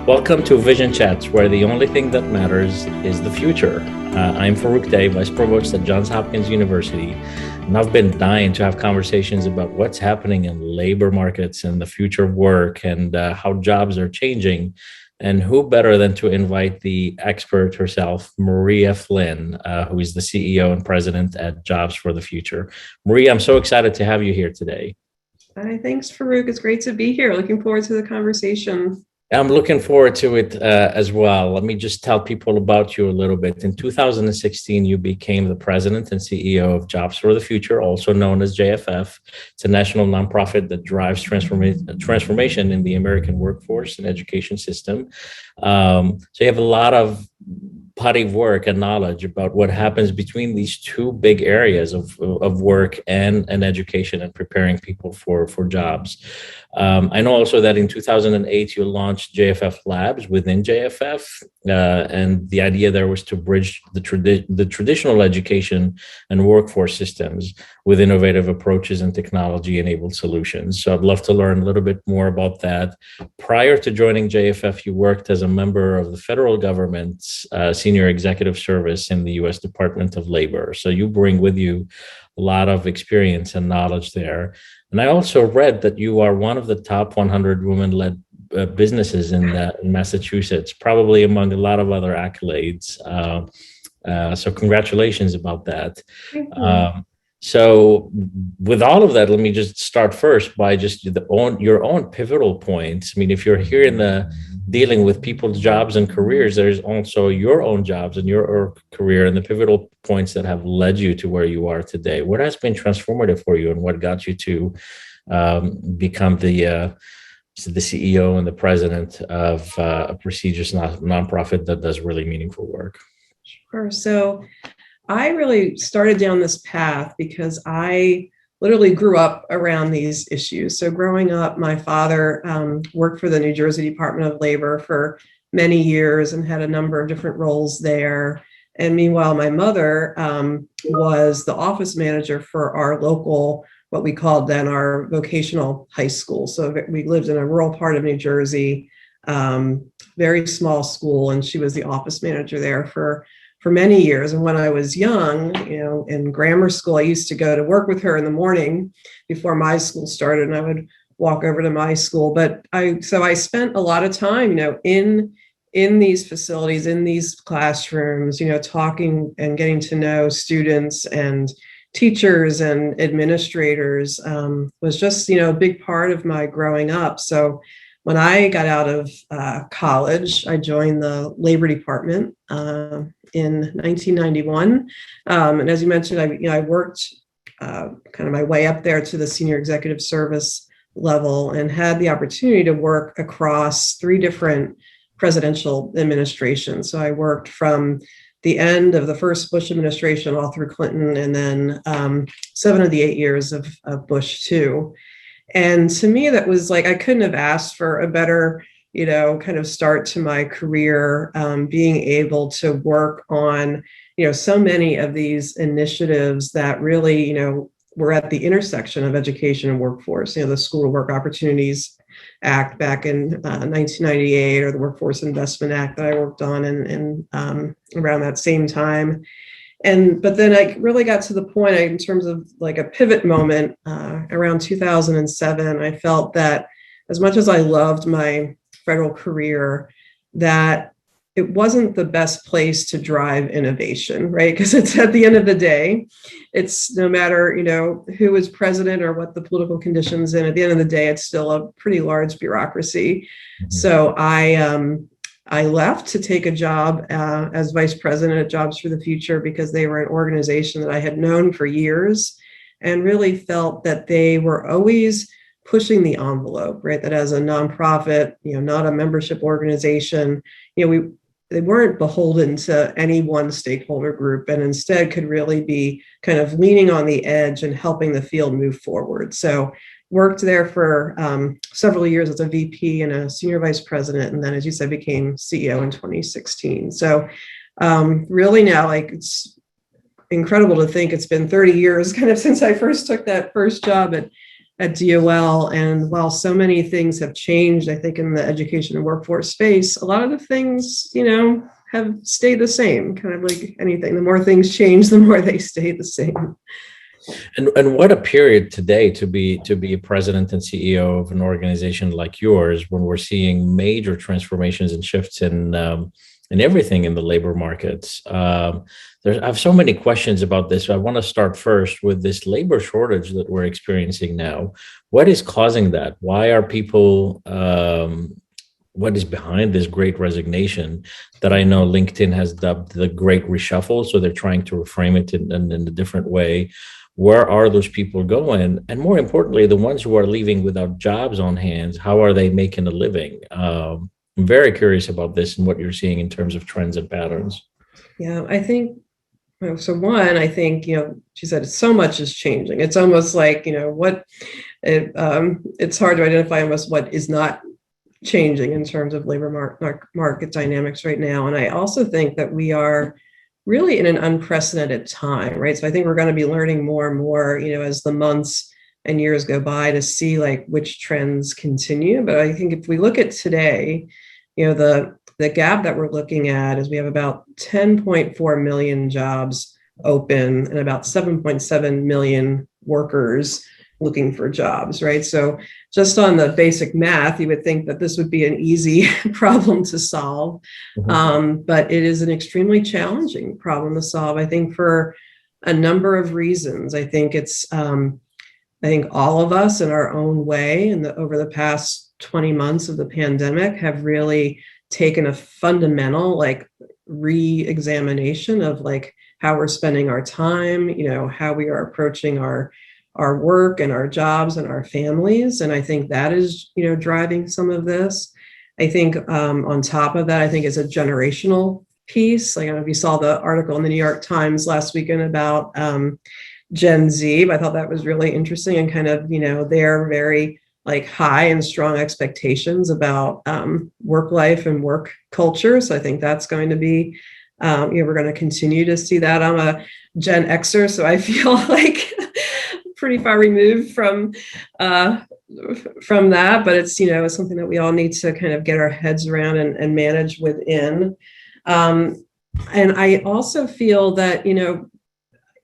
Welcome to Vision Chats, where the only thing that matters is the future. I'm Farouk, Vice Provost at Johns Hopkins University, and I've been dying to have conversations about what's happening in labor markets and the future of work and how jobs are changing. And who better than to invite the expert herself, Maria Flynn, who is the CEO and president at Jobs for the Future. Maria, I'm so excited to have you here today. Hi, thanks, Farouk. It's great to be here. Looking forward to the conversation. I'm looking forward to it as well. Let me just tell people about you a little bit. In 2016, you became the president and CEO of Jobs for the Future, also known as JFF. It's a national nonprofit that drives transformation in the American workforce and education system. So you have a lot of body of work and knowledge about what happens between these two big areas of work and education and preparing people for jobs. I know also that in 2008, you launched JFF Labs within JFF, and the idea there was to bridge the traditional education and workforce systems with innovative approaches and technology-enabled solutions. So I'd love to learn a little bit more about that. Prior to joining JFF, you worked as a member of the federal government's senior executive service in the U.S. Department of Labor. So you bring with you a lot of experience and knowledge there. And I also read that you are one of the top 100 women-led businesses in Massachusetts, probably among a lot of other accolades. So congratulations about that. Thank you. So with all of that, let me just start first by just your own pivotal points. I mean, if you're here in dealing with people's jobs and careers, there's also your own jobs and your career and the pivotal points that have led you to where you are today. What has been transformative for you and what got you to become the CEO and the president of a prestigious nonprofit that does really meaningful work? Sure. So I really started down this path because I literally grew up around these issues. So growing up, my father worked for the New Jersey Department of Labor for many years and had a number of different roles there. And meanwhile, my mother was the office manager for our local, what we called then our vocational high school. So we lived in a rural part of New Jersey, very small school, and she was the office manager there for many years. And when I was young, in grammar school, I used to go to work with her in the morning before my school started, and I would walk over to my school. But I spent a lot of time, in these facilities, in these classrooms, talking and getting to know students and teachers and administrators was just, a big part of my growing up. So when I got out of college, I joined the Labor Department in 1991. And as you mentioned, I worked kind of my way up there to the senior executive service level and had the opportunity to work across 3 different presidential administrations. So I worked from the end of the first Bush administration all through Clinton, and then 7 of the 8 years of Bush too. And to me, that was like, I couldn't have asked for a better, kind of start to my career, being able to work on, so many of these initiatives that really, were at the intersection of education and workforce, the School to Work Opportunities Act back in 1998, or the Workforce Investment Act that I worked on in around that same time. But then I really got to the point in terms of like a pivot moment around 2007. I felt that as much as I loved my federal career, that it wasn't the best place to drive innovation, right? Because it's at the end of the day, it's no matter, who is president or what the political conditions, and at the end of the day, it's still a pretty large bureaucracy. Mm-hmm. So I left to take a job as vice president at Jobs for the Future because they were an organization that I had known for years and really felt that they were always pushing the envelope, right? That as a nonprofit, not a membership organization, they weren't beholden to any one stakeholder group, and instead could really be kind of leaning on the edge and helping the field move forward. So worked there for several years as a VP and a senior vice president. And then, as you said, became CEO in 2016. So really now, it's incredible to think it's been 30 years kind of since I first took that first job at at DOL. And while so many things have changed, I think in the education and workforce space, a lot of the things, have stayed the same, kind of like anything. The more things change, the more they stay the same. And what a period today to be a president and CEO of an organization like yours, when we're seeing major transformations and shifts in everything in the labor markets. I have so many questions about this. I want to start first with this labor shortage that we're experiencing now. What is causing that? Why are people? What is behind this great resignation that I know LinkedIn has dubbed the Great Reshuffle? So they're trying to reframe it in a different way. Where are those people going? And more importantly, the ones who are leaving without jobs on hands, how are they making a living? I'm very curious about this and what you're seeing in terms of trends and patterns. Yeah, I think, so one, I think, she said so much is changing. It's almost like, it's hard to identify almost what is not changing in terms of labor market dynamics right now. And I also think that we are really in an unprecedented time, right? So I think we're going to be learning more and more, as the months and years go by, to see like which trends continue. But I think if we look at today, the gap that we're looking at is we have about 10.4 million jobs open and about 7.7 million workers looking for jobs, right? So just on the basic math, you would think that this would be an easy problem to solve. But it is an extremely challenging problem to solve, I think, for a number of reasons. I think it's, I think all of us in our own way over the past 20 months of the pandemic have really taken a fundamental re-examination of how we're spending our time, how we are approaching our work and our jobs and our families. And I think that is, driving some of this. I think on top of that, I think it's a generational piece. I don't know if you saw the article in the New York Times last weekend about Gen Z. I thought that was really interesting and kind of, their very high and strong expectations about work life and work culture. So I think that's going to be, we're going to continue to see that. I'm a Gen Xer, so I feel like pretty far removed from that, but it's, it's something that we all need to kind of get our heads around and manage within. And I also feel that,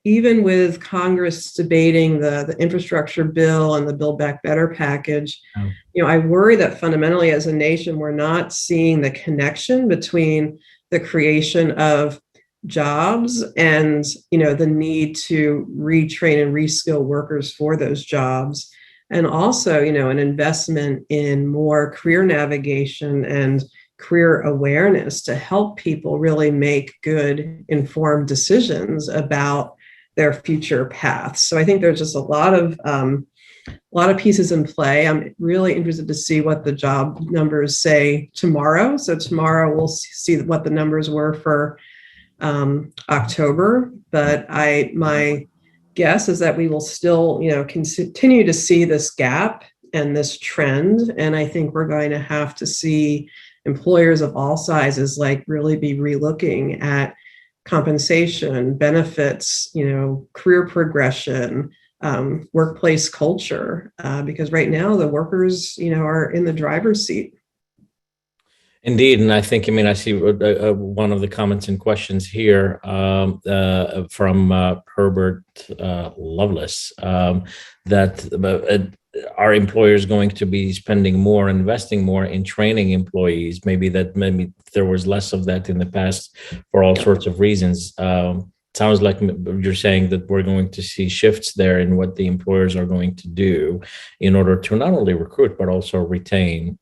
even with Congress debating the infrastructure bill and the Build Back Better package, I worry that fundamentally as a nation, we're not seeing the connection between the creation of jobs and, the need to retrain and reskill workers for those jobs. And also, an investment in more career navigation and career awareness to help people really make good, informed decisions about their future paths. So I think there's just a lot of pieces in play. I'm really interested to see what the job numbers say tomorrow. So tomorrow we'll see what the numbers were for October. But my guess is that we will still, continue to see this gap and this trend. And I think we're going to have to see employers of all sizes really be relooking at compensation, benefits, career progression, workplace culture, because right now the workers, are in the driver's seat. Indeed, and I think, I see one of the comments and questions here from Herbert Lovelace, that are employers going to be spending more, investing more in training employees? Maybe there was less of that in the past for all sorts of reasons. Sounds like you're saying that we're going to see shifts there in what the employers are going to do in order to not only recruit, but also retain.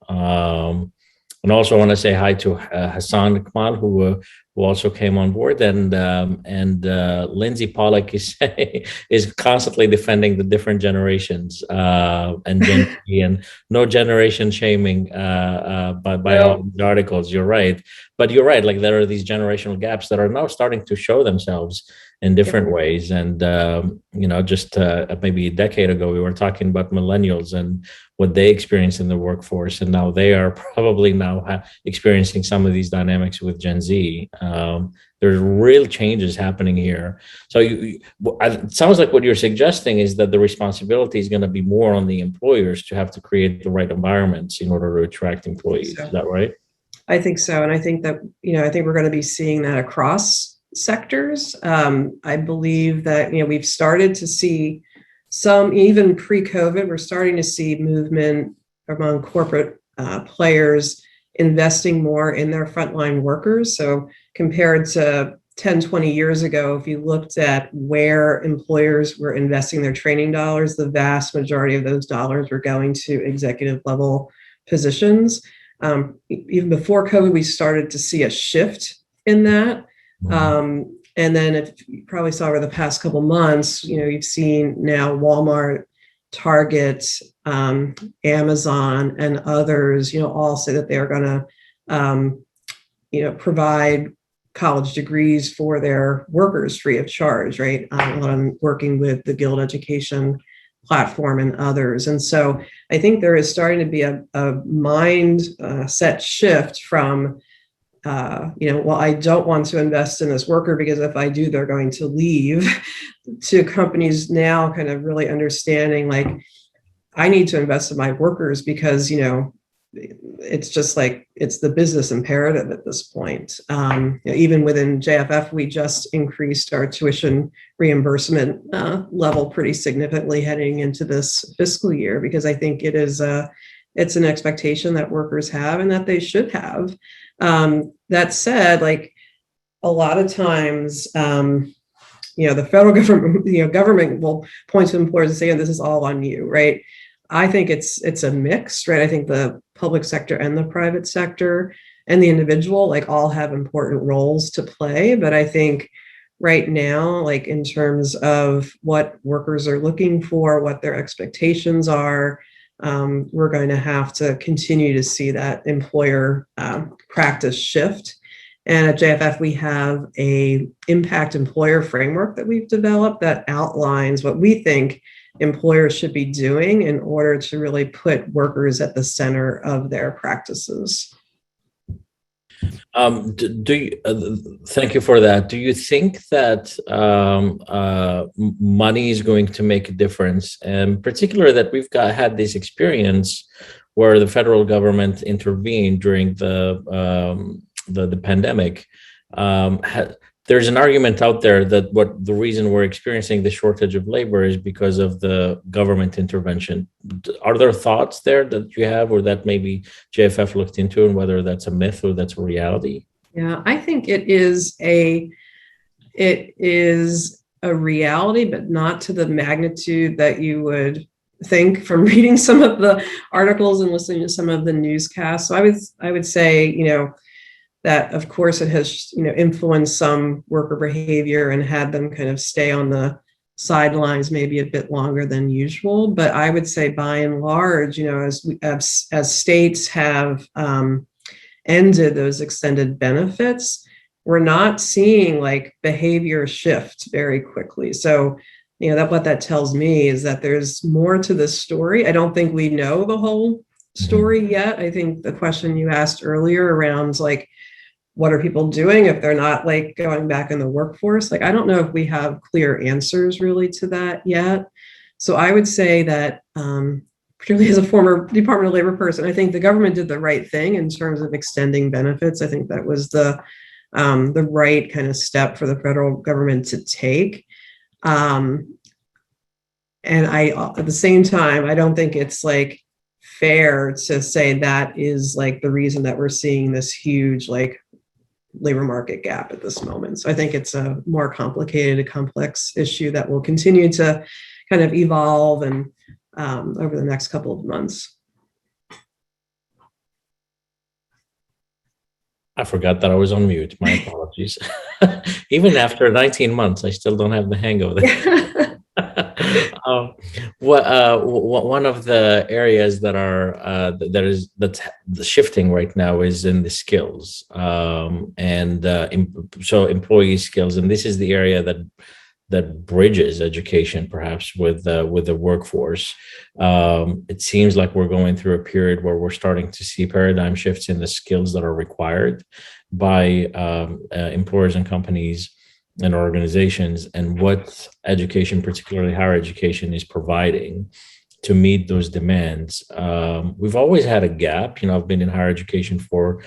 And also I want to say hi to Hassan Kamal, who also came on board, and Lindsay Pollock is constantly defending the different generations and Gen Z, and no generation shaming by all these articles. You're right, but you're right. There are these generational gaps that are now starting to show themselves in different ways. And, just maybe a decade ago, we were talking about millennials and what they experience in the workforce. And now they are probably now experiencing some of these dynamics with Gen Z. There's real changes happening here. So it sounds like what you're suggesting is that the responsibility is going to be more on the employers to have to create the right environments in order to attract employees. Is that right? I think so. And I think that, I think we're going to be seeing that across sectors. I believe that, we've started to see some, even pre-COVID, we're starting to see movement among corporate players investing more in their frontline workers. So compared to 10, 20 years ago, if you looked at where employers were investing their training dollars, the vast majority of those dollars were going to executive level positions. Even before COVID, we started to see a shift in that. And then if you probably saw over the past couple months, you've seen now Walmart, Target, Amazon, and others, all say that they're going to, provide college degrees for their workers free of charge, right? On working with the Guild Education platform and others. And so I think there is starting to be a mindset shift from, well, I don't want to invest in this worker because if I do, they're going to leave, to companies now kind of really understanding, like, I need to invest in my workers because, it's just like, it's the business imperative at this point. Even within JFF, we just increased our tuition reimbursement level pretty significantly heading into this fiscal year, because I think it's an expectation that workers have and that they should have. That said, like, a lot of times, the federal government, government will point to employers and say, this is all on you, right? I think it's a mix, right? I think the public sector and the private sector and the individual, like, all have important roles to play. But I think right now, like, in terms of what workers are looking for, what their expectations are, we're going to have to continue to see that employer practice shift. And at JFF, we have a impact employer framework that we've developed that outlines what we think employers should be doing in order to really put workers at the center of their practices. Thank you for that. Do you think that money is going to make a difference, and particularly that we've had this experience where the federal government intervened during the pandemic? There's an argument out there that the reason we're experiencing the shortage of labor is because of the government intervention. Are there thoughts there that you have, or that maybe JFF looked into, and whether that's a myth or that's a reality? Yeah, I think it is a reality, but not to the magnitude that you would think from reading some of the articles and listening to some of the newscasts. So I would say, that of course it has, influenced some worker behavior and had them kind of stay on the sidelines maybe a bit longer than usual. But I would say by and large, as states have ended those extended benefits, we're not seeing like behavior shift very quickly. So, what that tells me is that there's more to this story. I don't think we know the whole story yet. I think the question you asked earlier around like, what are people doing if they're not like going back in the workforce? Like, I don't know if we have clear answers really to that yet. So I would say that, particularly as a former Department of Labor person, I think the government did the right thing in terms of extending benefits. I think that was the right kind of step for the federal government to take. And at the same time, I don't think it's like fair to say that is like the reason that we're seeing this huge like labor market gap at this moment. So I think it's a more complicated, complex issue that will continue to kind of evolve and over the next couple of months. I forgot that I was on mute. My apologies. Even after 19 months, I still don't have the hang of it. Um, one of the areas that are that's the shifting right now is in the skills, so employee skills, and this is the area that bridges education perhaps with the workforce. It seems like we're going through a period where we're starting to see paradigm shifts in the skills that are required by employers and companies and organizations, and what education, particularly higher education, is providing to meet those demands. We've always had a gap. I've been in higher education for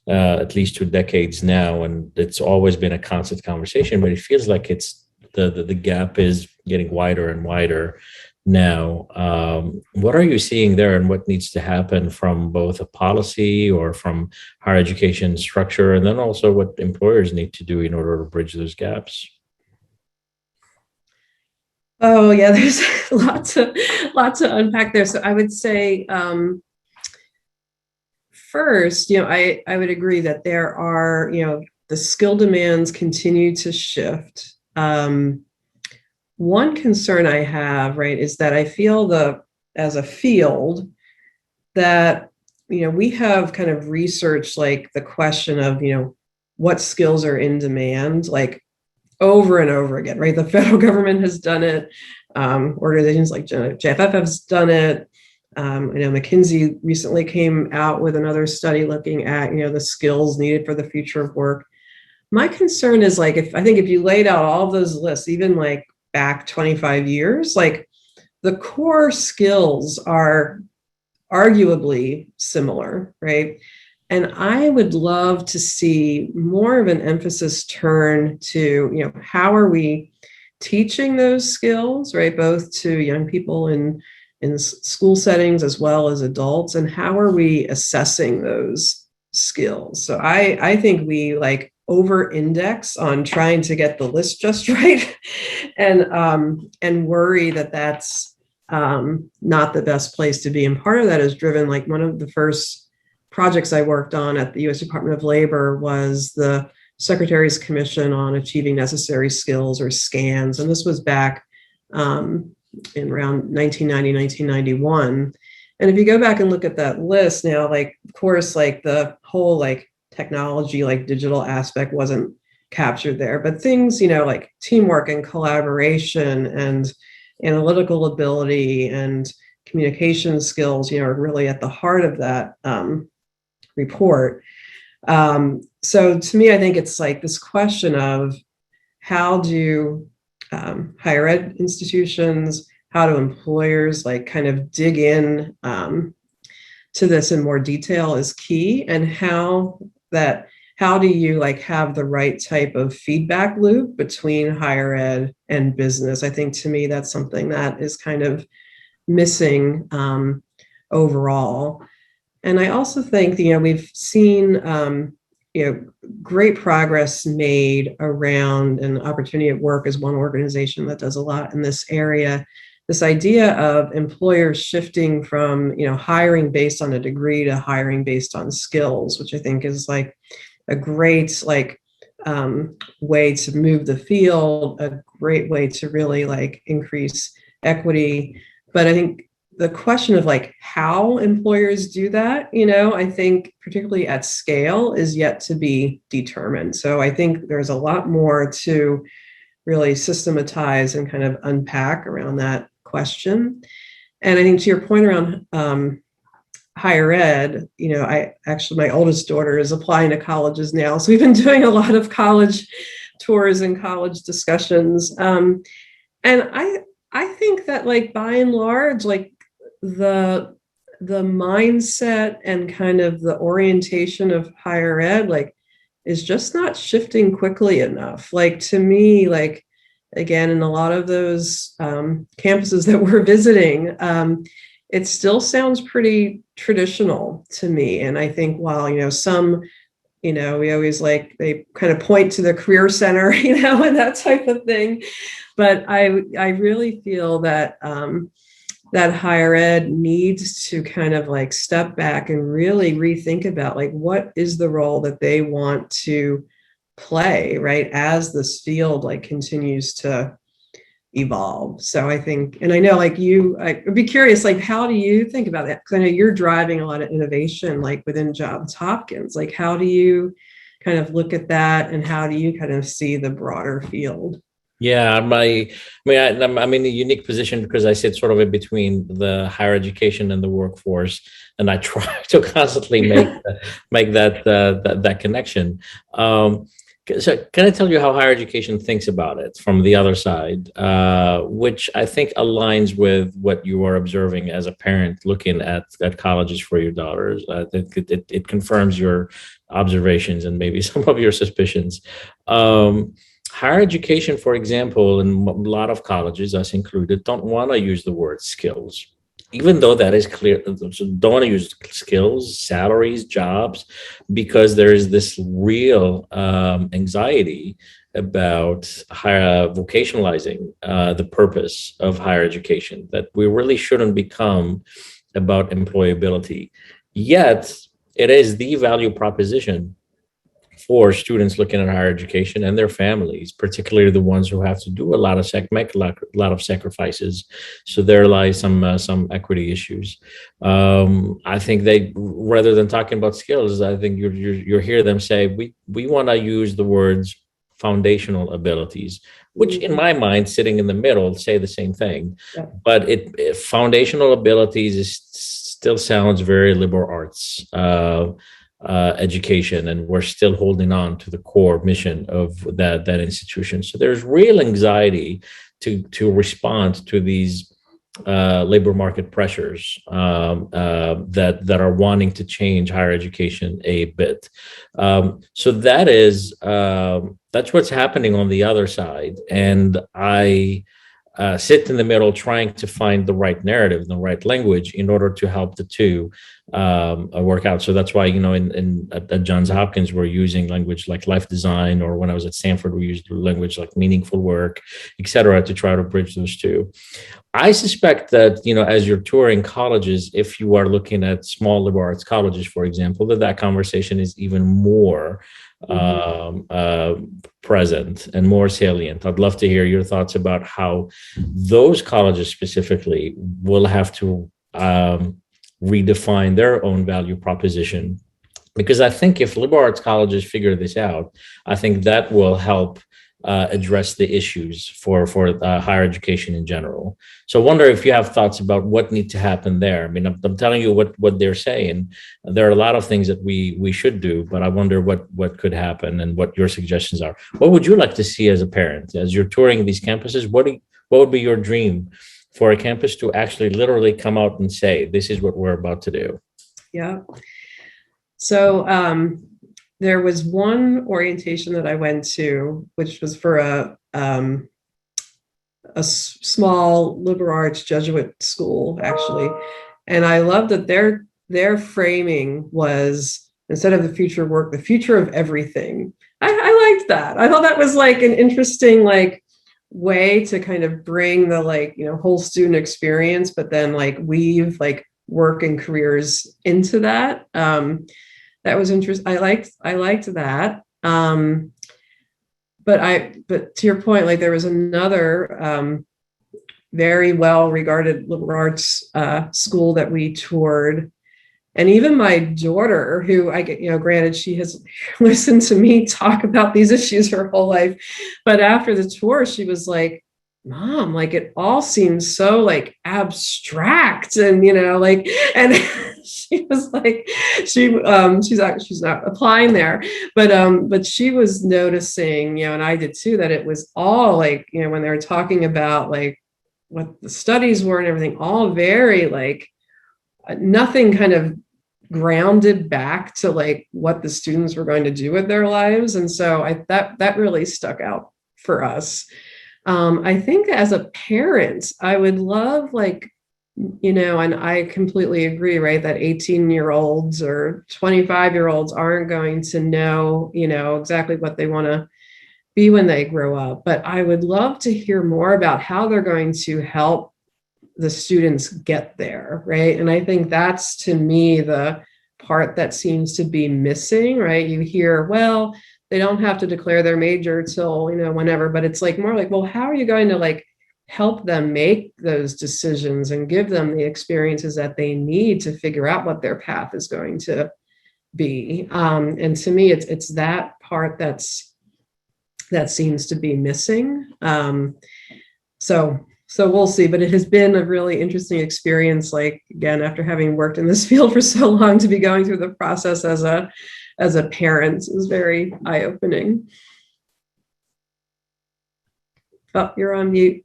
at least 2 decades now, and it's always been a constant conversation, but it feels like it's the gap is getting wider and wider now. What are you seeing there, and what needs to happen from both a policy or from higher education structure, and then also what employers need to do in order to bridge those gaps? Oh yeah, there's lots to unpack there. So I would say first, I would agree that there are, the skill demands continue to shift. One concern I have, right, is that I feel as a field that, we have kind of researched like the question of, what skills are in demand, like over and over again, right? The federal government has done it. Organizations like JFF has done it. I know McKinsey recently came out with another study looking at, the skills needed for the future of work. My concern is like, if you laid out all of those lists, even like back 25 years, like the core skills are arguably similar, right? And I would love to see more of an emphasis turn to, how are we teaching those skills, right? Both to young people in school settings as well as adults, and how are we assessing those skills? So I think we like over index on trying to get the list just right, and worry that that's not the best place to be. And part of that is driven, like one of the first projects I worked on at the U.S. Department of Labor was the Secretary's Commission on Achieving Necessary Skills, or SCANS. And this was back in around 1990, 1991. And if you go back and look at that list now, like, of course, like the whole like technology, like digital aspect wasn't captured there, but things, like teamwork and collaboration and analytical ability and communication skills, are really at the heart of that report. So to me, I think it's like this question of how do higher ed institutions, how do employers like kind of dig in to this in more detail is key, and how do you like have the right type of feedback loop between higher ed and business? I think to me that's something that is kind of missing overall. And I also think, we've seen, great progress made around, and Opportunity at Work is one organization that does a lot in this area. This idea of employers shifting from, hiring based on a degree to hiring based on skills, which I think is like a great way to move the field, a great way to really like increase equity. But I think the question of like how employers do that, I think particularly at scale is yet to be determined. So I think there's a lot more to really systematize and kind of unpack around that question. And I think to your point around higher ed, my oldest daughter is applying to colleges now. So we've been doing a lot of college tours and college discussions. And I think that like by and large, like the mindset and kind of the orientation of higher ed, like, is just not shifting quickly enough. Like to me, like, again, in a lot of those campuses that we're visiting, it still sounds pretty traditional to me. And I think while, some, we always like, they kind of point to the career center, and that type of thing. But I really feel that that higher ed needs to kind of like step back and really rethink about like, what is the role that they want to play, right, as this field like continues to evolve. So I think, and I know like you, I'd be curious, like, how do you think about that? Because I know you're driving a lot of innovation, like within Johns Hopkins. Like, how do you kind of look at that, and how do you kind of see the broader field? Yeah, I'm in a unique position because I sit sort of in between the higher education and the workforce, and I try to constantly make that connection. So, can I tell you how higher education thinks about it from the other side, which I think aligns with what you are observing as a parent looking at colleges for your daughters? I think it confirms your observations and maybe some of your suspicions. Higher education, for example, in a lot of colleges, us included, don't want to use the word skills, even though that is clear. Don't want to use skills, salaries, jobs, because there is this real anxiety about higher vocationalizing the purpose of higher education, that we really shouldn't become about employability. Yet, it is the value proposition for students looking at higher education and their families, particularly the ones who have to do a lot of make a lot of sacrifices. So there lies some equity issues. I think they, rather than talking about skills, I think you hear them say we want to use the words foundational abilities, which in my mind, sitting in the middle, say the same thing. Yeah. But foundational abilities still sounds very liberal arts. Education, and we're still holding on to the core mission of that institution. So there's real anxiety to respond to these labor market pressures that are wanting to change higher education a bit. So that's what's happening on the other side, and I sit in the middle trying to find the right narrative, the right language in order to help the two work out. So that's why, at Johns Hopkins, we're using language like life design, or when I was at Stanford, we used language like meaningful work, et cetera, to try to bridge those two. I suspect that, as you're touring colleges, if you are looking at small liberal arts colleges, for example, that conversation is even more present and more salient. I'd love to hear your thoughts about how those colleges specifically will have to redefine their own value proposition. Because I think if liberal arts colleges figure this out, I think that will help address the issues for higher education in general. So I wonder if you have thoughts about what needs to happen there. I mean, I'm telling you what they're saying. There are a lot of things that we should do, but I wonder what could happen and what your suggestions are. What would you like to see as a parent, as you're touring these campuses? What would be your dream for a campus to actually literally come out and say, this is what we're about to do? Yeah. So there was one orientation that I went to, which was for a small liberal arts Jesuit school, actually. And I loved that their framing was, instead of the future work, the future of everything. I liked that. I thought that was like an interesting way to kind of bring the whole student experience, but then weave work and careers into that. That was interesting. I liked that. But to your point, there was another very well regarded liberal arts school that we toured. And even my daughter, who granted, she has listened to me talk about these issues her whole life, but after the tour, she was like, Mom, it all seems so abstract, and and she was she's not applying there, but she was noticing, and I did too, that it was all when they were talking about what the studies were and everything, all very nothing kind of grounded back to what the students were going to do with their lives. And so that really stuck out for us. I think as a parent, I would love and I completely agree, right, that 18-year-olds or 25-year-olds aren't going to know, exactly what they want to be when they grow up. But I would love to hear more about how they're going to help the students get there, right? And I think that's, to me, the part that seems to be missing, right? You hear, well, they don't have to declare their major till, whenever, but it's more well, how are you going to help them make those decisions and give them the experiences that they need to figure out what their path is going to be. And to me, it's that part that seems to be missing. So we'll see, but it has been a really interesting experience. Like, again, after having worked in this field for so long, to be going through the process as a parent is very eye-opening. Oh, you're on mute.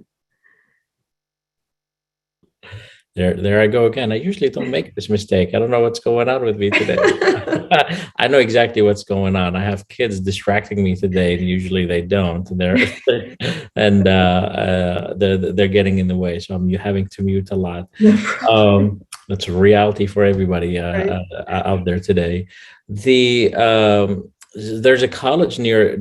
There I go again. I usually don't make this mistake. I don't know what's going on with me today. I know exactly what's going on. I have kids distracting me today, and usually they don't. They're getting in the way, so I'm having to mute a lot. That's a reality for everybody out there today. There's a college near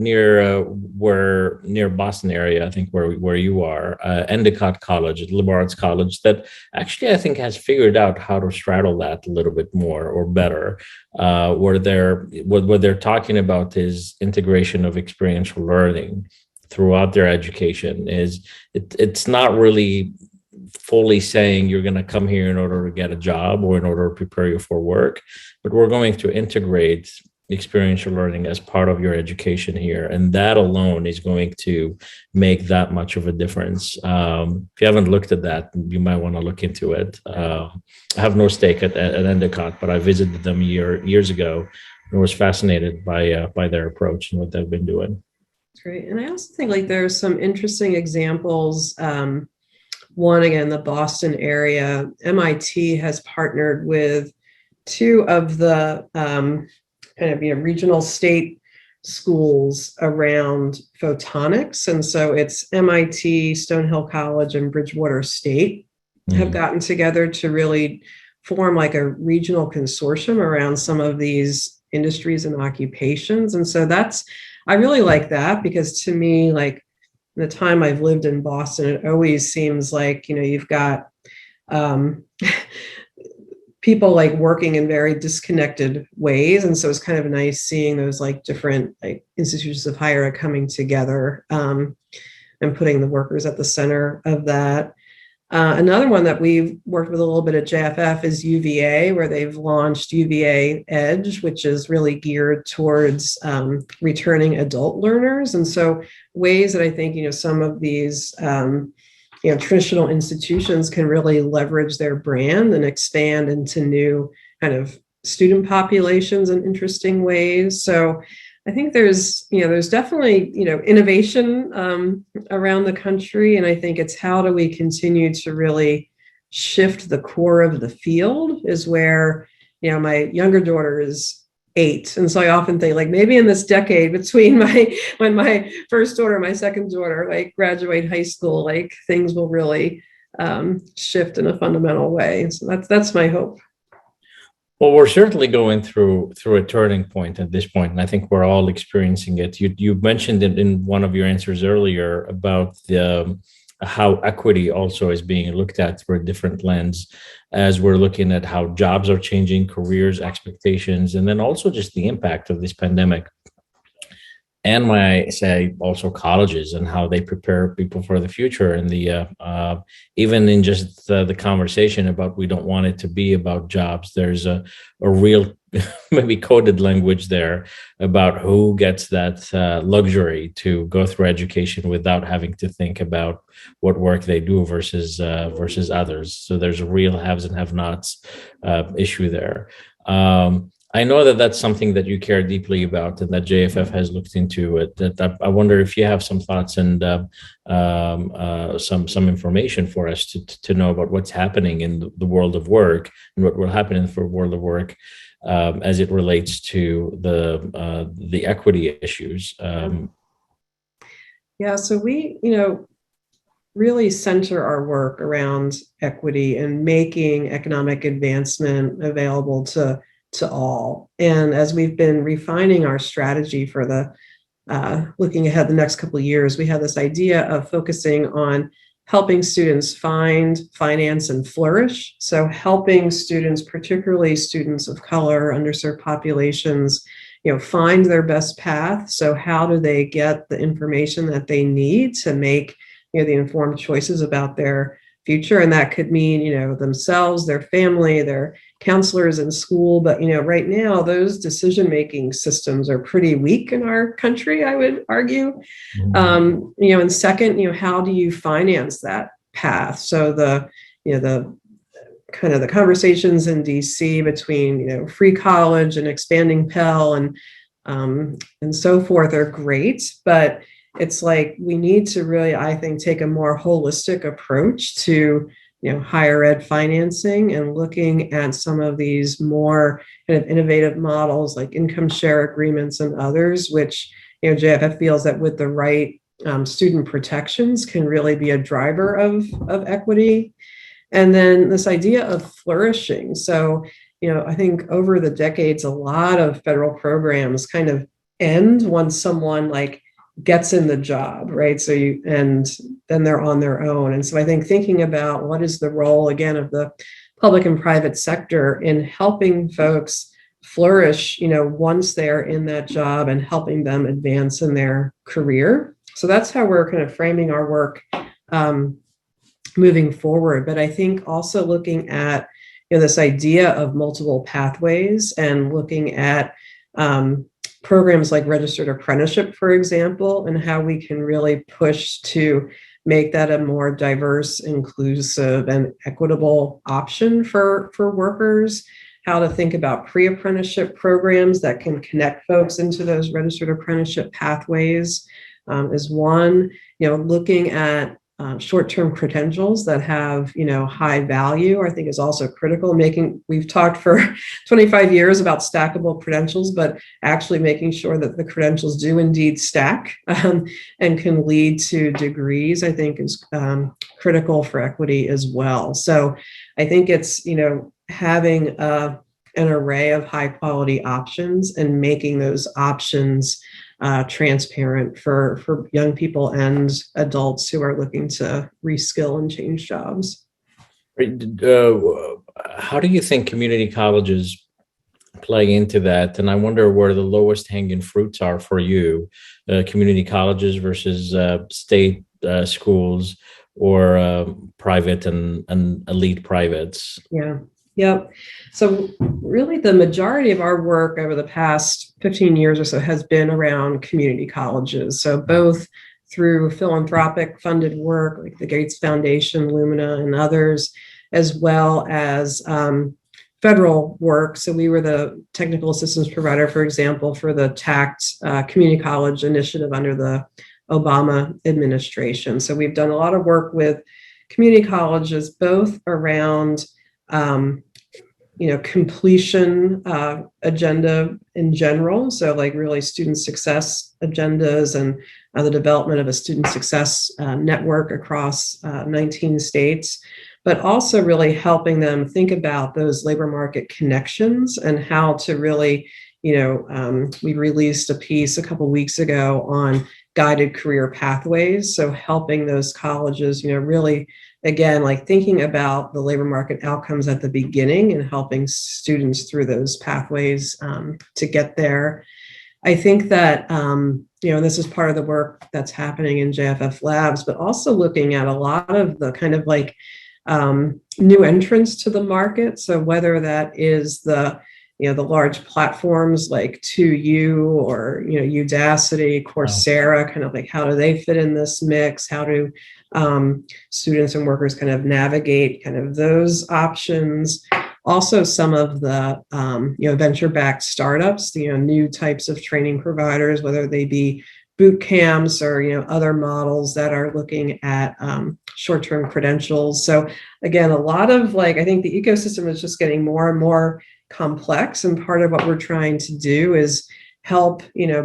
Boston area, I think, where you are, Endicott College, liberal arts college, that actually I think has figured out how to straddle that a little bit more or better. What they're talking about is integration of experiential learning throughout their education. It's not really fully saying you're going to come here in order to get a job or in order to prepare you for work, but we're going to integrate experiential learning as part of your education here, and that alone is going to make that much of a difference. If you haven't looked at that, you might want to look into it. I have no stake at Endicott, but I visited them years ago and was fascinated by their approach and what they've been doing. That's great. And I also think like there's some interesting examples. One, again, the Boston area, MIT has partnered with two of the regional state schools around photonics. And so it's MIT, Stonehill College, and Bridgewater State have gotten together to really form like a regional consortium around some of these industries and occupations. And so I really like that, because to me, like the time I've lived in Boston, it always seems like, you've got people like working in very disconnected ways. And so it's kind of nice seeing those like different like institutions of higher ed coming together and putting the workers at the center of that. Another one that we've worked with a little bit at JFF is UVA, where they've launched Uva Edge, which is really geared towards returning adult learners. And so ways that I think, some of these traditional institutions can really leverage their brand and expand into new kind of student populations in interesting ways. So I think there's definitely, innovation around the country. And I think it's how do we continue to really shift the core of the field is where, my younger daughter is 8. And so I often think like maybe in this decade between when my first daughter and my second daughter like graduate high school, like things will really shift in a fundamental way. So that's my hope. Well, we're certainly going through a turning point at this point, and I think we're all experiencing it. You mentioned it in one of your answers earlier about how equity also is being looked at through a different lens, as we're looking at how jobs are changing, careers, expectations, and then also just the impact of this pandemic. And when I say also colleges and how they prepare people for the future, and even in just the conversation about we don't want it to be about jobs, there's a real maybe coded language there about who gets that luxury to go through education without having to think about what work they do versus others. So there's a real haves and have-nots issue there. I know that that's something that you care deeply about and that JFF has looked into it. That I wonder if you have some thoughts and some information for us to know about what's happening in the world of work and what will happen in the world of work as it relates to the equity issues. Yeah, so we, really center our work around equity and making economic advancement available to all. And as we've been refining our strategy for looking ahead the next couple of years, we have this idea of focusing on helping students find, finance, and flourish. So helping students, particularly students of color, underserved populations, find their best path. So how do they get the information that they need to make the informed choices about their future. And that could mean, themselves, their family, their counselors in school. But, right now, those decision-making systems are pretty weak in our country, I would argue. And second, how do you finance that path? So the kind of the conversations in DC between, free college and expanding Pell and so forth are great, but it's like we need to really, I think, take a more holistic approach to higher ed financing and looking at some of these more kind of innovative models like income share agreements and others, which JFF feels that with the right student protections can really be a driver of equity. And then this idea of flourishing. So I think over the decades, a lot of federal programs kind of end once someone gets in the job, right? And then they're on their own. And so I think thinking about what is the role, again, of the public and private sector in helping folks flourish, once they're in that job and helping them advance in their career. So that's how we're kind of framing our work moving forward. But I think also looking at this idea of multiple pathways and looking at programs like registered apprenticeship, for example, and how we can really push to make that a more diverse, inclusive, and equitable option for workers, how to think about pre-apprenticeship programs that can connect folks into those registered apprenticeship pathways is one, looking at short-term credentials that have, high value, I think is also critical. We've talked for 25 years about stackable credentials, but actually making sure that the credentials do indeed stack and can lead to degrees, I think is critical for equity as well. So I think it's, having an array of high quality options and making those options transparent for young people and adults who are looking to reskill and change jobs. How do you think community colleges play into that? And I wonder where the lowest hanging fruits are for you, community colleges versus state schools or private and elite privates. Yeah. Yep. So really the majority of our work over the past 15 years or so has been around community colleges. So both through philanthropic funded work like the Gates Foundation, Lumina, and others, as well as federal work. So we were the technical assistance provider, for example, for the TACT community college initiative under the Obama administration. So we've done a lot of work with community colleges, both around completion agenda in general. So really student success agendas and the development of a student success network across 19 states, but also really helping them think about those labor market connections and how to really, we released a piece a couple of weeks ago on guided career pathways. So helping those colleges, really, again, thinking about the labor market outcomes at the beginning and helping students through those pathways to get there. I think that, and this is part of the work that's happening in JFF Labs, but also looking at a lot of the kind of new entrants to the market. So whether that is the large platforms like 2U or, Udacity, Coursera, kind of how do they fit in this mix? How do students and workers kind of navigate kind of those options? Also, some of the, venture-backed startups, new types of training providers, whether they be boot camps or, other models that are looking at short-term credentials. So again, a lot of I think the ecosystem is just getting more and more complex. And part of what we're trying to do is help,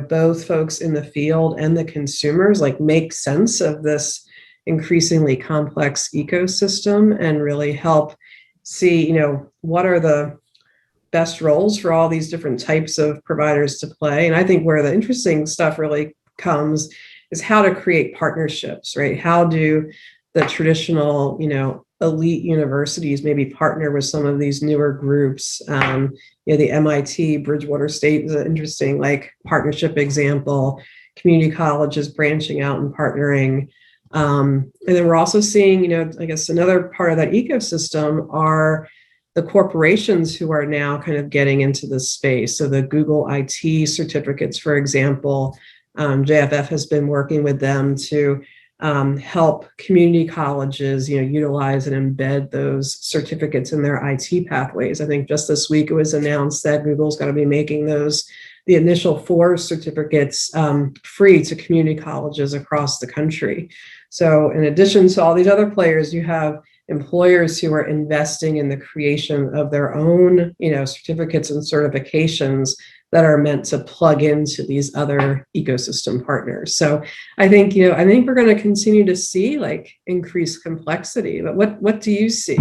both folks in the field and the consumers make sense of this increasingly complex ecosystem and really help see, what are the best roles for all these different types of providers to play. And I think where the interesting stuff really comes is how to create partnerships, right? How do the traditional, elite universities maybe partner with some of these newer groups? The MIT Bridgewater State is an interesting partnership example. Community colleges branching out and partnering And then we're also seeing, I guess another part of that ecosystem are the corporations who are now kind of getting into this space. So the Google IT certificates, for example, JFF has been working with them to help community colleges, utilize and embed those certificates in their IT pathways. I think just this week it was announced that Google's going to be making the initial 4 certificates free to community colleges across the country. So in addition to all these other players, you have employers who are investing in the creation of their own, certificates and certifications that are meant to plug into these other ecosystem partners. So I think we're going to continue to see like increased complexity. But what do you see?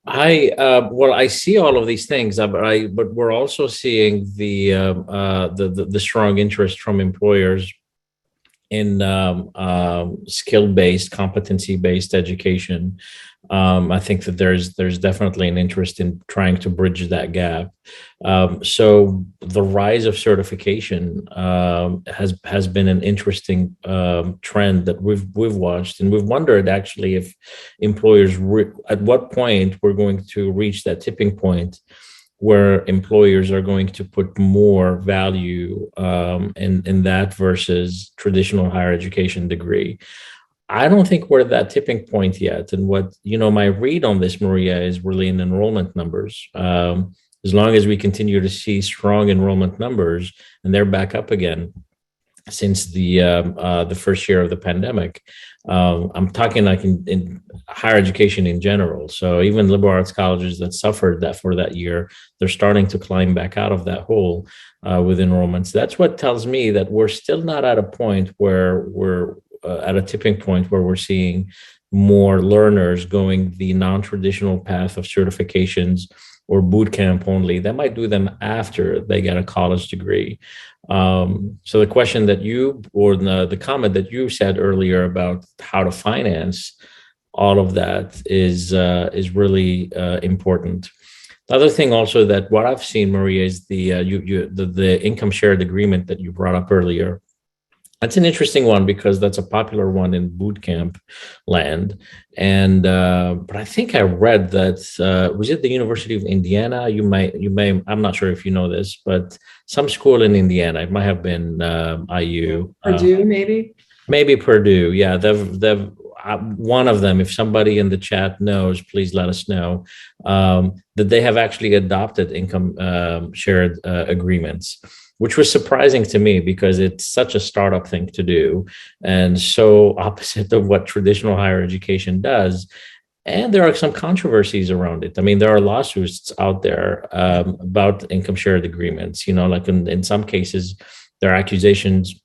I see all of these things, but we're also seeing the strong interest from employers in skill-based, competency-based education. I think that there's definitely an interest in trying to bridge that gap. So the rise of certification has been an interesting trend that we've watched, and we've wondered actually if employers at what point we're going to reach that tipping point where employers are going to put more value in that versus traditional higher education degree. I don't think we're at that tipping point yet. And what, my read on this, Maria, is really in enrollment numbers. As long as we continue to see strong enrollment numbers, and they're back up again since the first year of the pandemic. I'm talking like in higher education in general. So even liberal arts colleges that suffered that for that year, they're starting to climb back out of that hole with enrollments. That's what tells me that we're still not at a point where we're at a tipping point where we're seeing more learners going the non-traditional path of certifications or boot camp only. They might do them after they get a college degree. So the question that the comment that you said earlier about how to finance all of that is really important. The other thing also that what I've seen, Maria, is the income shared agreement that you brought up earlier. That's an interesting one because that's a popular one in boot camp land. And but I think I read that was it the University of Indiana? You may I'm not sure if you know this, but some school in Indiana, it might have been IU. Purdue, maybe? Maybe Purdue. Yeah, they've one of them, if somebody in the chat knows, please let us know, that they have actually adopted income shared agreements, which was surprising to me because it's such a startup thing to do and so opposite of what traditional higher education does. And there are some controversies around it. I mean, there are lawsuits out there about income shared agreements, like in some cases, there are accusations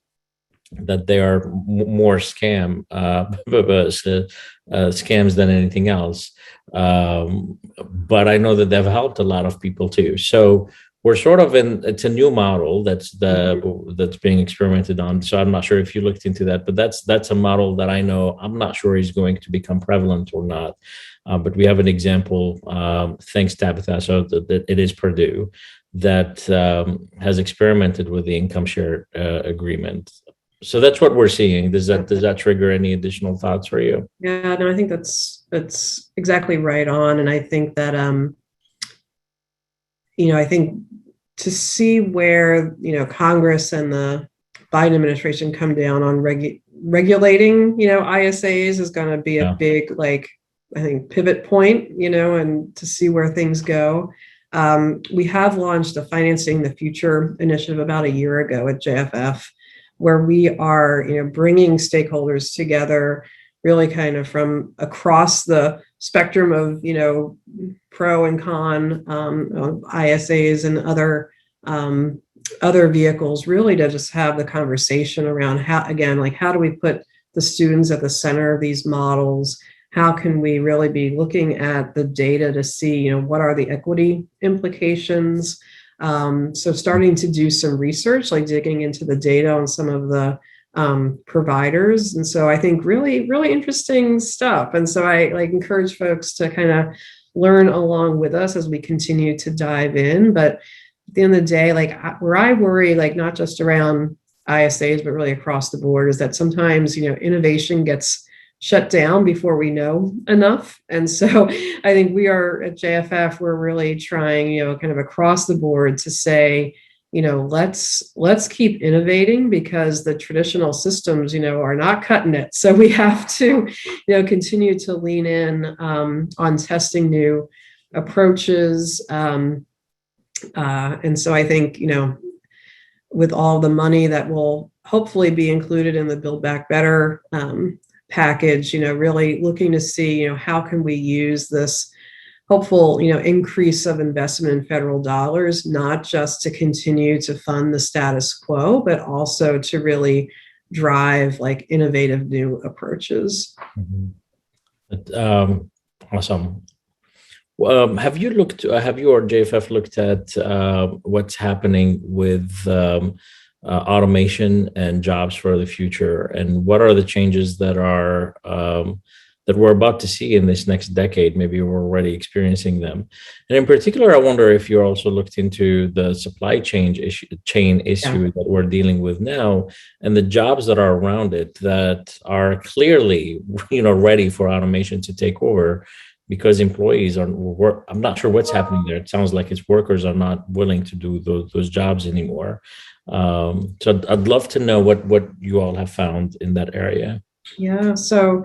that they are more scams than anything else. But I know that they've helped a lot of people too. So we're sort of it's a new model that's being experimented on. So I'm not sure if you looked into that, but that's a model that I know I'm not sure is going to become prevalent or not. But we have an example, thanks Tabitha, so that it is Purdue that has experimented with the income share agreement. So that's what we're seeing. Does that trigger any additional thoughts for you? Yeah, no, I think that's exactly right on. And I think that I think to see where, Congress and the Biden administration come down on regulating, ISAs is going to be a big, I think, pivot point, and to see where things go. We have launched a Financing the Future initiative about a year ago at JFF, where we are, bringing stakeholders together really kind of from across the spectrum of, pro and con of ISAs and other vehicles, really to just have the conversation around how do we put the students at the center of these models? How can we really be looking at the data to see, what are the equity implications? So starting to do some research, like digging into the data on some of the providers. And so I think really, really interesting stuff. And so I encourage folks to kind of learn along with us as we continue to dive in. But at the end of the day, where I worry, not just around ISAs, but really across the board, is that sometimes, innovation gets shut down before we know enough. And so I think we are at JFF, we're really trying, kind of across the board to say, let's keep innovating, because the traditional systems, are not cutting it. So we have to, continue to lean in on testing new approaches. And so I think, with all the money that will hopefully be included in the Build Back Better package, really looking to see, how can we use this hopeful, increase of investment in federal dollars, not just to continue to fund the status quo, but also to really drive like innovative new approaches. Mhm. Awesome. Have you or JFF looked at what's happening with automation and jobs for the future, and what are the changes that are that we're about to see in this next decade? Maybe we're already experiencing them. And in particular, I wonder if you also looked into the supply chain issue that we're dealing with now, and the jobs that are around it that are clearly, ready for automation to take over, because employees are I'm not sure what's happening there. It sounds like its workers are not willing to do those jobs anymore. So I'd love to know what you all have found in that area. Yeah. So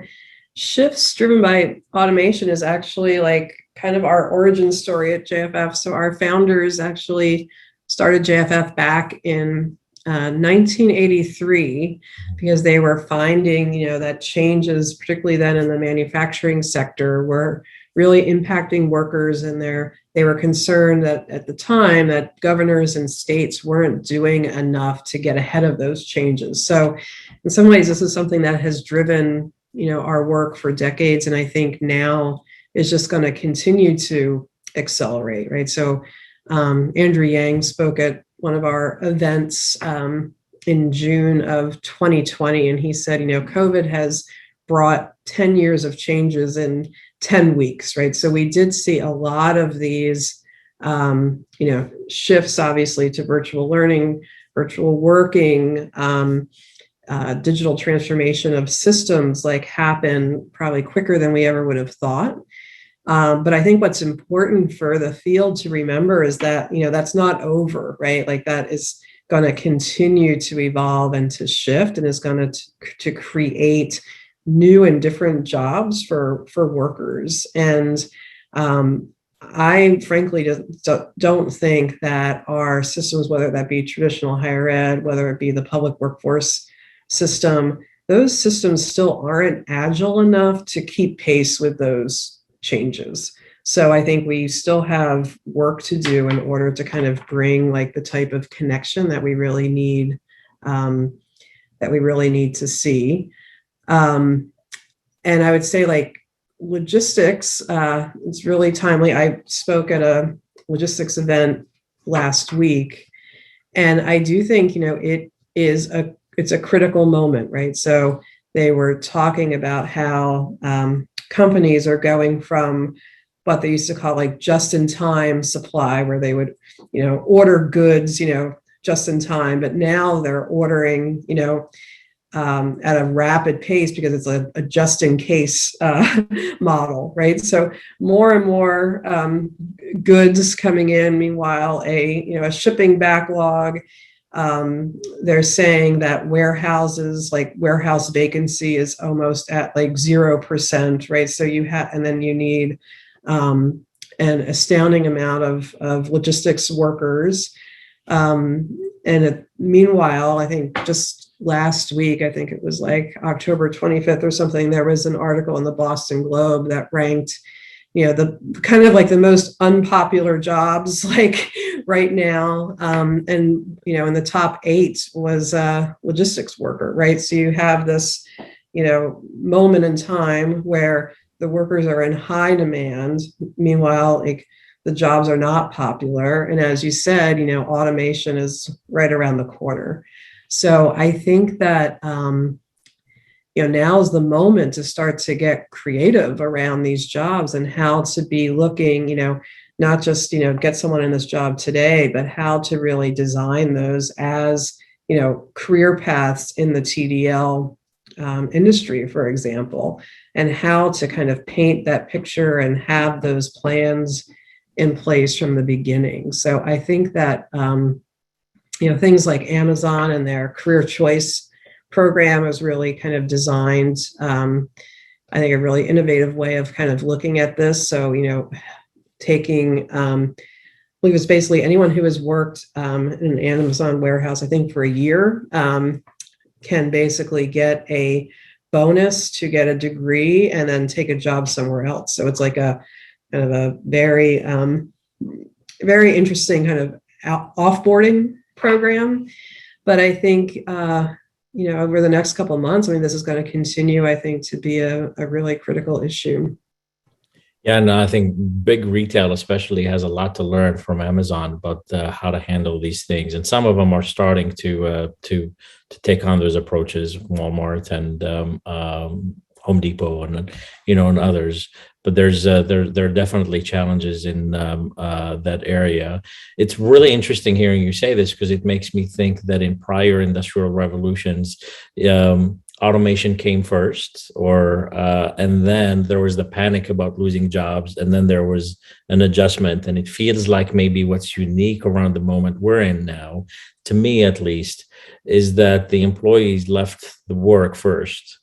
shifts driven by automation is actually like kind of our origin story at JFF. So our founders actually started JFF back in 1983, because they were finding, that changes, particularly then in the manufacturing sector, were really impacting workers, and they were concerned that at the time that governors and states weren't doing enough to get ahead of those changes. So in some ways, this is something that has driven, our work for decades, and I think now is just going to continue to accelerate, right? So Andrew Yang spoke at one of our events in June of 2020, and he said, COVID has brought 10 years of changes in 10 weeks, right? So we did see a lot of these, shifts, obviously, to virtual learning, virtual working, digital transformation of systems happen probably quicker than we ever would have thought. But I think what's important for the field to remember is that, that's not over, right? Like that is going to continue to evolve and to shift, and is going to create new and different jobs for workers. And I frankly don't think that our systems, whether that be traditional higher ed, whether it be the public workforce system, those systems still aren't agile enough to keep pace with those changes. So I think we still have work to do in order to kind of bring the type of connection that we really need, to see. And I would say logistics, it's really timely. I spoke at a logistics event last week, and I do think, it's a critical moment, right? So they were talking about how companies are going from what they used to call just-in-time supply, where they would, order goods, just in time, but now they're ordering, at a rapid pace, because it's a just-in-case model, right? So more and more goods coming in. Meanwhile, a shipping backlog. They're saying that warehouses, warehouse vacancy is almost at 0%, right? So and then you need an astounding amount of logistics workers. Meanwhile, I think just last week, I think it was October 25th or something, there was an article in the Boston Globe that ranked, the kind of the most unpopular jobs right now. And, in the top 8 was logistics worker, right? So you have this, moment in time where the workers are in high demand. Meanwhile, the jobs are not popular. And as you said, automation is right around the corner. So I think that, now is the moment to start to get creative around these jobs and how to be looking, not just, get someone in this job today, but how to really design those as, career paths in the TDL industry, for example, and how to kind of paint that picture and have those plans in place from the beginning. So I think that, things like Amazon and their career choice program is really kind of designed, I think, a really innovative way of kind of looking at this. So, taking, I believe it's basically anyone who has worked in an Amazon warehouse, I think for a year, can basically get a bonus to get a degree and then take a job somewhere else. So it's like a kind of a very, very interesting kind of offboarding program. But I think, over the next couple of months, this is going to continue, I think, to be a really critical issue. Yeah, and I think big retail especially has a lot to learn from Amazon about how to handle these things, and some of them are starting to take on those approaches, Walmart and Home Depot and and others. But there are definitely challenges in that area. It's really interesting hearing you say this because it makes me think that in prior industrial revolutions, automation came first, and then there was the panic about losing jobs, and then there was an adjustment. And it feels like maybe what's unique around the moment we're in now, to me at least, is that the employees left the work first,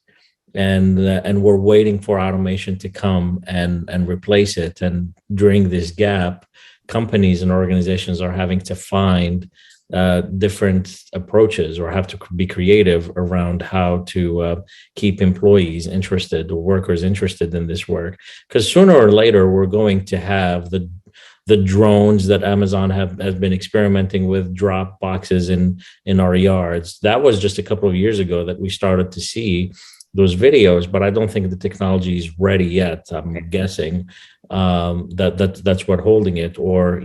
and we're waiting for automation to come and replace it. And during this gap, companies and organizations are having to find different approaches or have to be creative around how to keep employees interested or workers interested in this work, because sooner or later we're going to have the drones that Amazon has been experimenting with, drop boxes in our yards. That was just a couple of years ago that we started to see those videos, but I don't think the technology is ready yet. I'm guessing that's what holding it, or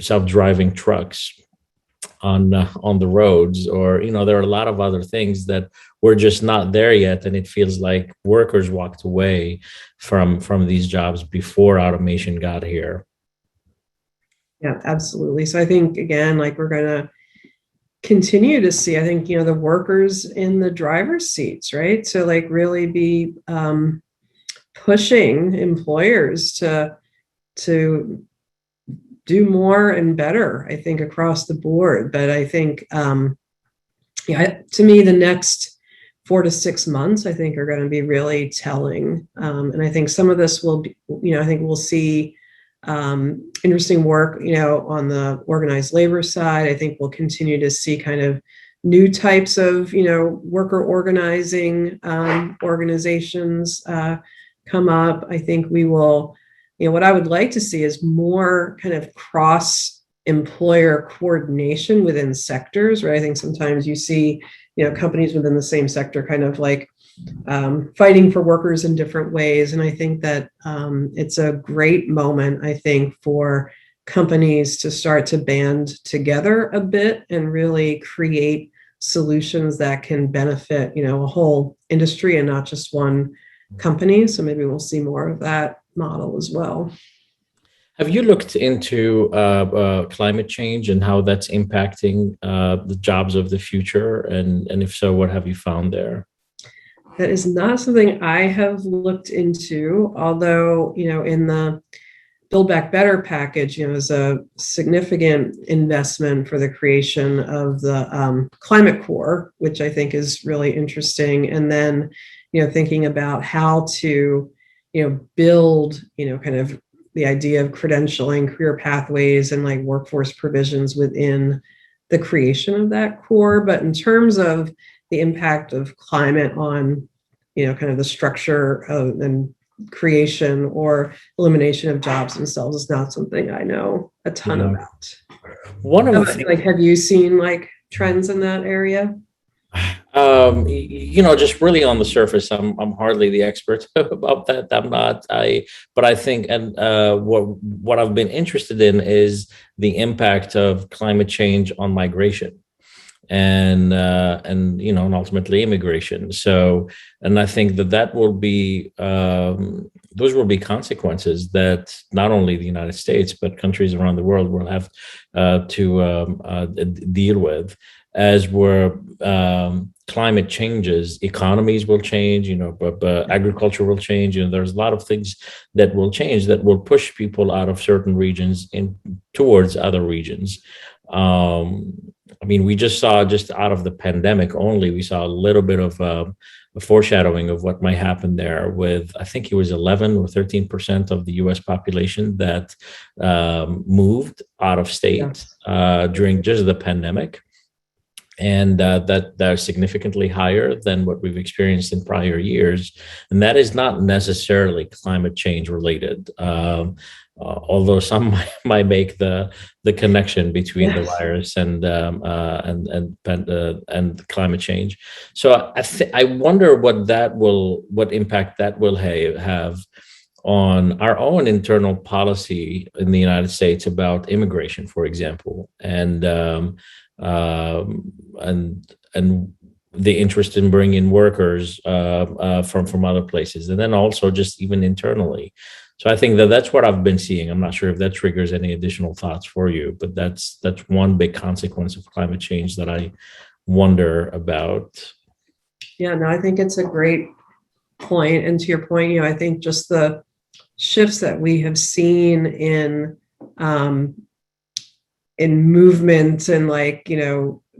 self-driving trucks on the roads, or there are a lot of other things that we're just not there yet, and it feels like workers walked away from these jobs before automation got here. Yeah, absolutely. So I think, again, like, we're going to continue to see, I think, the workers in the driver's seats, right? So like really be pushing employers to do more and better, I think, across the board. But I think, to me, the next 4 to 6 months, I think, are going to be really telling. And I think some of this will be, I think we'll see interesting work, on the organized labor side. I think we'll continue to see kind of new types of, worker organizing organizations come up. I think we will, what I would like to see is more kind of cross employer coordination within sectors, right? I think sometimes you see, companies within the same sector kind of like fighting for workers in different ways. And I think that it's a great moment, I think, for companies to start to band together a bit and really create solutions that can benefit, a whole industry and not just one company. So maybe we'll see more of that model as well. Have you looked into climate change and how that's impacting the jobs of the future? And if so, what have you found there? That is not something I have looked into, although, in the Build Back Better package, is a significant investment for the creation of the Climate Corps, which I think is really interesting. And then, thinking about how to, build, kind of the idea of credentialing, career pathways, and like workforce provisions within the creation of that core. But in terms of the impact of climate on, kind of the structure and creation or elimination of jobs themselves is not something I know a ton about. One of the things, like, have you seen like trends in that area? Just really on the surface, I'm hardly the expert about that. But I think, and what I've been interested in is the impact of climate change on migration. And ultimately immigration. So, and I think that will be those will be consequences that not only the United States but countries around the world will have to deal with as we're climate changes. Economies will change, but agriculture will change. There's a lot of things that will change that will push people out of certain regions in towards other regions. I mean, we just saw, just out of the pandemic only, we saw a little bit of a foreshadowing of what might happen there with, I think it was 11 or 13% of the US population that moved out of state during just the pandemic. And that they're significantly higher than what we've experienced in prior years. And that is not necessarily climate change related. Although some might make the connection between the virus and climate change. So I wonder what impact that will have on our own internal policy in the United States about immigration, for example, and the interest in bringing workers from other places, and then also just even internally. So I think that's what I've been seeing. I'm not sure if that triggers any additional thoughts for you, but that's one big consequence of climate change that I wonder about. Yeah, no, I think it's a great point. And to your point, I think just the shifts that we have seen in movement and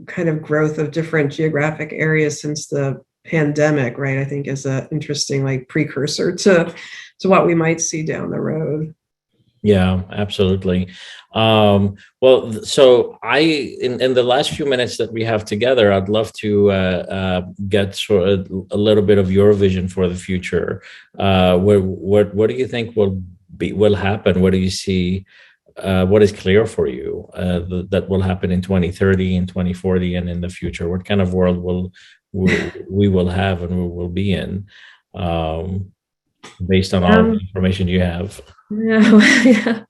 kind of growth of different geographic areas since the pandemic, right, I think is an interesting precursor to what we might see down the road. Yeah, absolutely. Well, so in the last few minutes that we have together, I'd love to get sort of a little bit of your vision for the future. What do you think will happen? What do you see? What is clear for you that will happen in 2030, in 2040, and in the future? What kind of world we will have and we will be in, based on all the information you have? Yeah.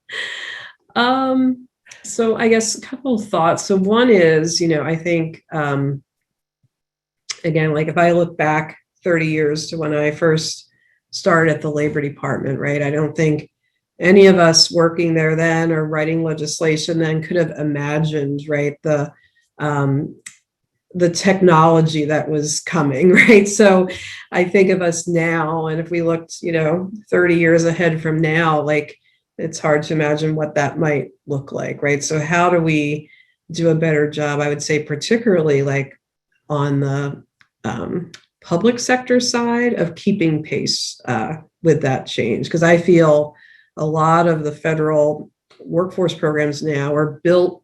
So I guess a couple of thoughts. So one is, I think, again, if I look back 30 years to when I first started at the Labor Department, right, I don't think any of us working there then or writing legislation then could have imagined, right, the technology that was coming, right? So I think of us now, and if we looked, 30 years ahead from now, it's hard to imagine what that might look like, right? So how do we do a better job, I would say, particularly on the public sector side, of keeping pace with that change? Because I feel a lot of the federal workforce programs now are built,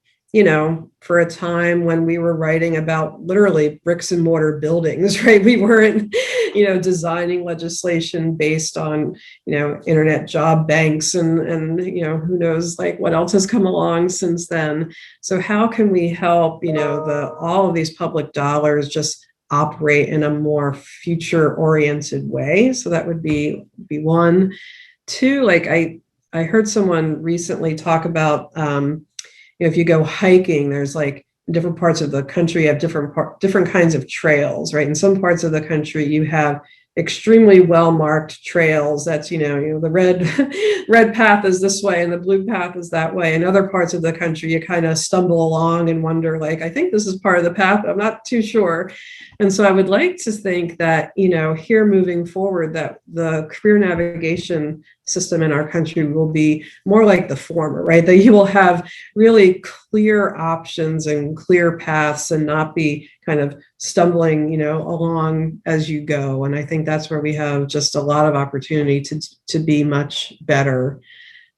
for a time when we were writing about literally bricks and mortar buildings, right? We weren't, designing legislation based on, internet job banks and who knows what else has come along since then. So how can we help, all of these public dollars just operate in a more future oriented way? So that would be one. Two, I heard someone recently talk about, if you go hiking, there's different parts of the country have different kinds of trails, right? In some parts of the country, you have extremely well marked trails. That's the red path is this way and the blue path is that way. In other parts of the country, you kind of stumble along and wonder, I think this is part of the path, but I'm not too sure. And so I would like to think that, here moving forward, that the career navigation system in our country will be more like the former, right? That you will have really clear options and clear paths and not be kind of stumbling, along as you go. And I think that's where we have just a lot of opportunity to be much better.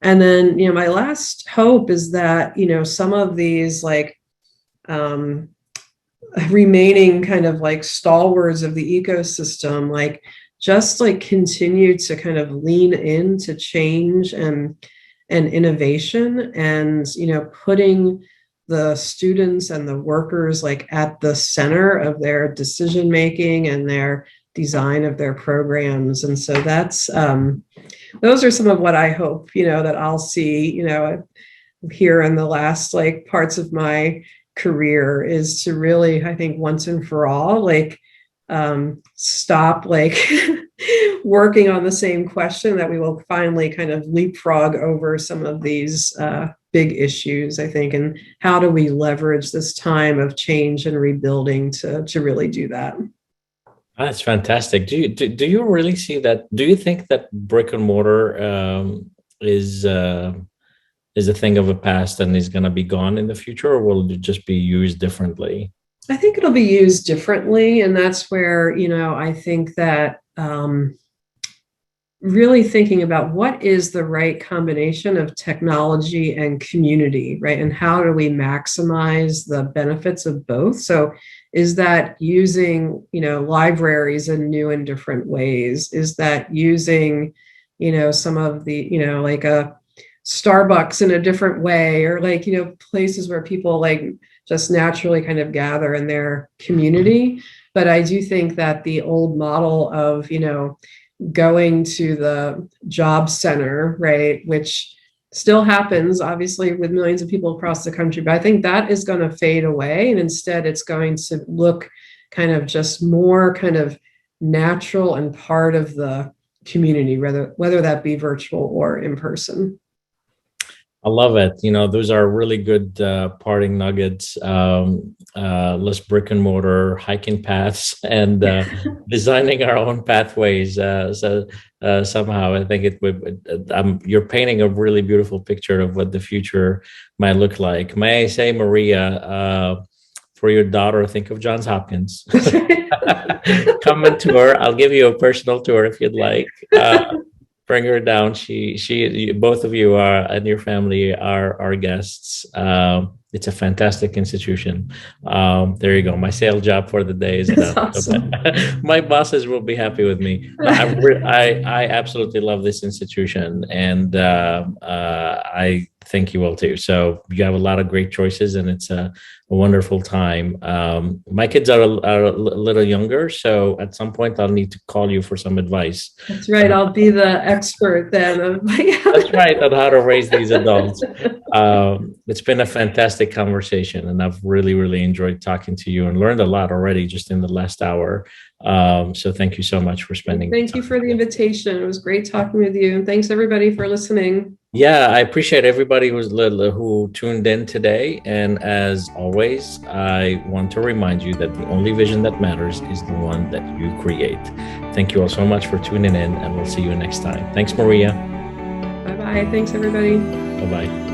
And then, my last hope is that, some of these remaining kind of stalwarts of the ecosystem, just continue to kind of lean into change and innovation and, putting the students and the workers at the center of their decision making and their design of their programs. And so that's those are some of what I hope, that I'll see, here in the last parts of my career, is to really, I think, once and for all, stop working on the same question, that we will finally kind of leapfrog over some of these big issues, I think, and how do we leverage this time of change and rebuilding to really do that. That's fantastic. Do you really see that? Do you think that brick and mortar is is a thing of the past and is going to be gone in the future, or will it just be used differently? I think it'll be used differently, and that's where, I think that really thinking about what is the right combination of technology and community, right? And how do we maximize the benefits of both? So is that using, libraries in new and different ways? Is that using, some of the, like a Starbucks in a different way, or like, places where people like just naturally kind of gather in their community? But I do think that the old model of, going to the job center, right, which still happens obviously with millions of people across the country, but I think that is going to fade away, and instead it's going to look kind of just more kind of natural and part of the community, whether that be virtual or in person. I love it. Those are really good parting nuggets. Less brick and mortar, hiking paths, and designing our own pathways. So somehow, I think you're painting a really beautiful picture of what the future might look like. May I say, Maria, for your daughter, think of Johns Hopkins. Come and tour. I'll give you a personal tour if you'd like. Bring her down. Both of you are, and your family are our guests. It's a fantastic institution. There you go. My sales job for the day is done. Awesome. My bosses will be happy with me. But I absolutely love this institution, and I think you will too. So you have a lot of great choices, and it's a wonderful time. My kids are a little younger, so at some point I'll need to call you for some advice. That's right. I'll be the expert then. That's right, on how to raise these adults. It's been a fantastic conversation, and I've really, really enjoyed talking to you and learned a lot already just in the last hour. So thank you so much for spending. Thank you for the invitation. It was great talking with you. And thanks everybody for listening. Yeah, I appreciate everybody who tuned in today. And as always, I want to remind you that the only vision that matters is the one that you create. Thank you all so much for tuning in, and we'll see you next time. Thanks, Maria. Bye-bye. Thanks, everybody. Bye-bye.